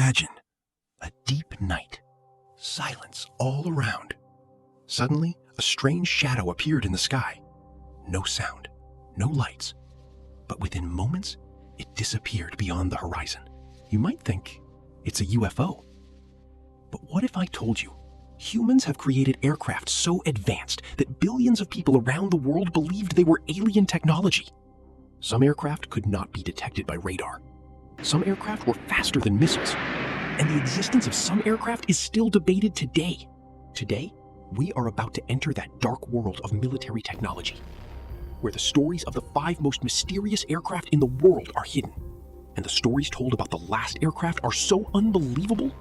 Imagine a deep night, silence all around. Suddenly, a strange shadow appeared in the sky. No sound, no lights, but within moments, it disappeared beyond the horizon. You might think it's a UFO. But what if I told you humans have created aircraft so advanced that billions of people around the world believed they were alien technology? Some aircraft could not be detected by radar. Some aircraft were faster than missiles. And the existence of some aircraft is still debated today. Today, we are about to enter that dark world of military technology, where the stories of the 5 most mysterious aircraft in the world are hidden. And the stories told about the last aircraft are so unbelievable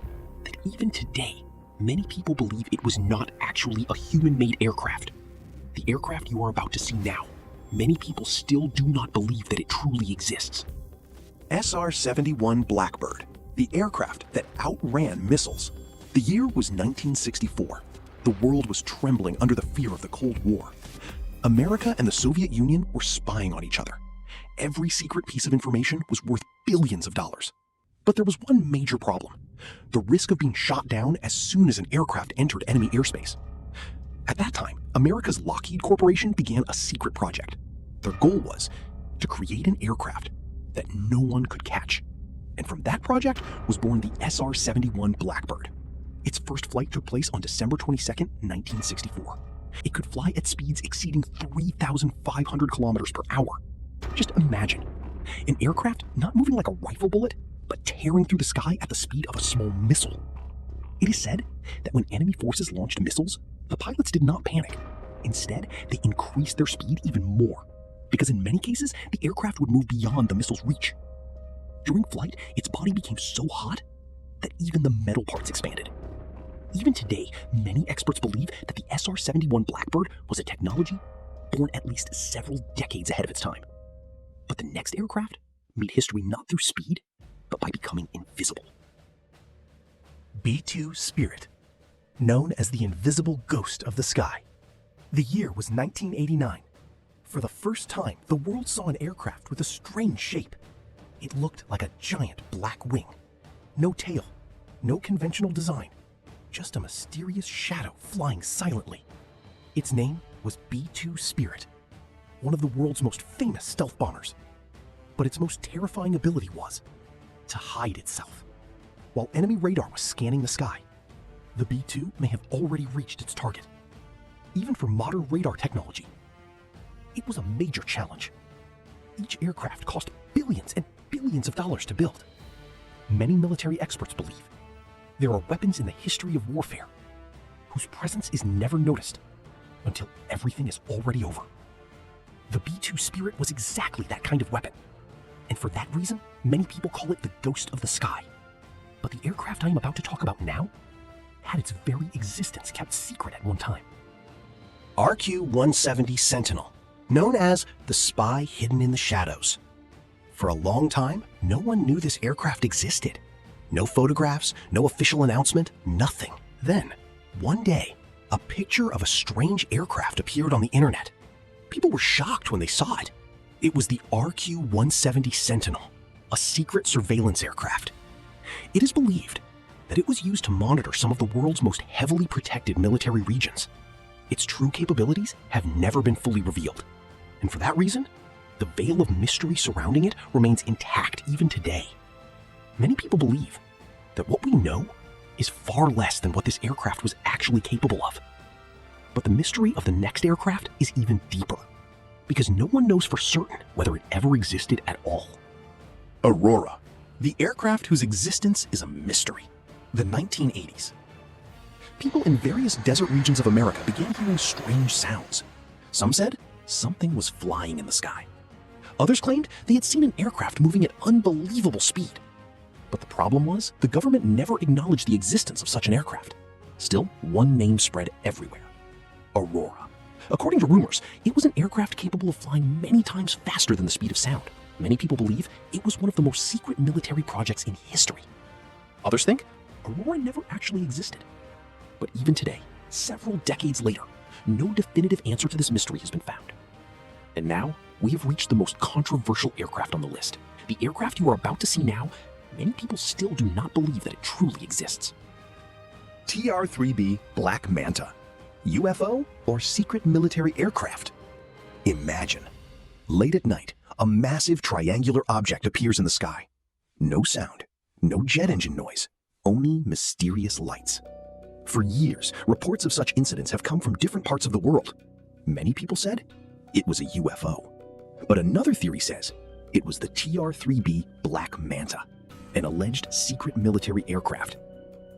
that even today, many people believe it was not actually a human-made aircraft. The aircraft you are about to see now, many people still do not believe that it truly exists. SR-71 Blackbird, the aircraft that outran missiles. The year was 1964. The world was trembling under the fear of the Cold War. America and the Soviet Union were spying on each other. Every secret piece of information was worth billions of dollars. But there was one major problem: the risk of being shot down as soon as an aircraft entered enemy airspace. At that time, America's Lockheed Corporation began a secret project. Their goal was to create an aircraft that no one could catch. And from that project was born the SR-71 Blackbird. Its first flight took place on December 22, 1964. It could fly at speeds exceeding 3,500 kilometers per hour. Just imagine, an aircraft not moving like a rifle bullet, but tearing through the sky at the speed of a small missile. It is said that when enemy forces launched missiles, the pilots did not panic. Instead, they increased their speed even more, because in many cases, the aircraft would move beyond the missile's reach. During flight, its body became so hot that even the metal parts expanded. Even today, many experts believe that the SR-71 Blackbird was a technology born at least several decades ahead of its time. But the next aircraft made history not through speed, but by becoming invisible. B-2 Spirit, known as the invisible ghost of the sky. The year was 1989. For the first time, the world saw an aircraft with a strange shape. It looked like a giant black wing. No tail, no conventional design, just a mysterious shadow flying silently. Its name was B-2 Spirit, one of the world's most famous stealth bombers. But its most terrifying ability was to hide itself. While enemy radar was scanning the sky, the B-2 may have already reached its target. Even for modern radar technology, it was a major challenge. Each aircraft cost billions and billions of dollars to build. Many military experts believe there are weapons in the history of warfare whose presence is never noticed until everything is already over. The B-2 Spirit was exactly that kind of weapon, and for that reason, many people call it the ghost of the sky. But the aircraft I am about to talk about now had its very existence kept secret at one time. RQ-170 Sentinel, known as the spy hidden in the shadows. For a long time, no one knew this aircraft existed. No photographs, no official announcement, nothing. Then, one day, a picture of a strange aircraft appeared on the internet. People were shocked when they saw it. It was the RQ-170 Sentinel, a secret surveillance aircraft. It is believed that it was used to monitor some of the world's most heavily protected military regions. Its true capabilities have never been fully revealed, and for that reason, the veil of mystery surrounding it remains intact even today. Many people believe that what we know is far less than what this aircraft was actually capable of. But the mystery of the next aircraft is even deeper, because no one knows for certain whether it ever existed at all. Aurora, the aircraft whose existence is a mystery. The 1980s. People in various desert regions of America began hearing strange sounds. Some said something was flying in the sky. Others claimed they had seen an aircraft moving at unbelievable speed. But the problem was, the government never acknowledged the existence of such an aircraft. Still, one name spread everywhere: Aurora. According to rumors, it was an aircraft capable of flying many times faster than the speed of sound. Many people believe it was one of the most secret military projects in history. Others think Aurora never actually existed. But even today, several decades later, no definitive answer to this mystery has been found. And now, we have reached the most controversial aircraft on the list. The aircraft you are about to see now many people still do not believe that it truly exists. TR-3B Black Manta. UFO or secret military aircraft? Imagine. Late at night, a massive triangular object appears in the sky. No sound, no jet engine noise, only mysterious lights. For years, reports of such incidents have come from different parts of the world. Many people said it was a UFO. But another theory says it was the TR-3B Black Manta, an alleged secret military aircraft.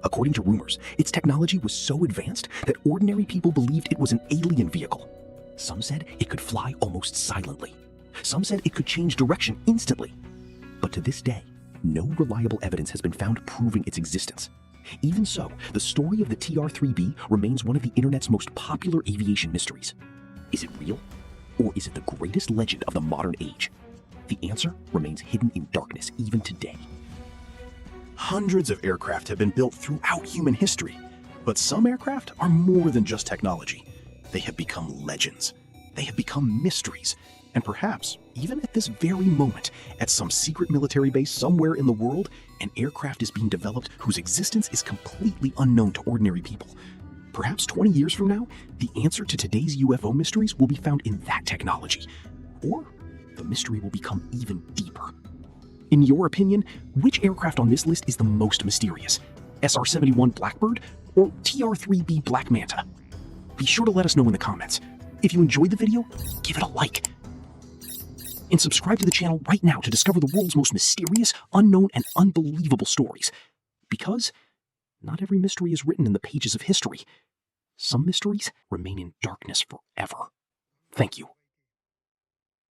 According to rumors, its technology was so advanced that ordinary people believed it was an alien vehicle. Some said it could fly almost silently. Some said it could change direction instantly. But to this day, no reliable evidence has been found proving its existence. Even so, the story of the TR-3B remains one of the internet's most popular aviation mysteries. Is it real? Or is it the greatest legend of the modern age? The answer remains hidden in darkness even today. Hundreds of aircraft have been built throughout human history, but some aircraft are more than just technology. They have become legends. They have become mysteries. And perhaps, even at this very moment, at some secret military base somewhere in the world, an aircraft is being developed whose existence is completely unknown to ordinary people. Perhaps 20 years from now, the answer to today's UFO mysteries will be found in that technology. Or the mystery will become even deeper. In your opinion, which aircraft on this list is the most mysterious? SR-71 Blackbird or TR-3B Black Manta? Be sure to let us know in the comments. If you enjoyed the video, give it a like. And subscribe to the channel right now to discover the world's most mysterious, unknown, and unbelievable stories. Because not every mystery is written in the pages of history. Some mysteries remain in darkness forever. Thank you.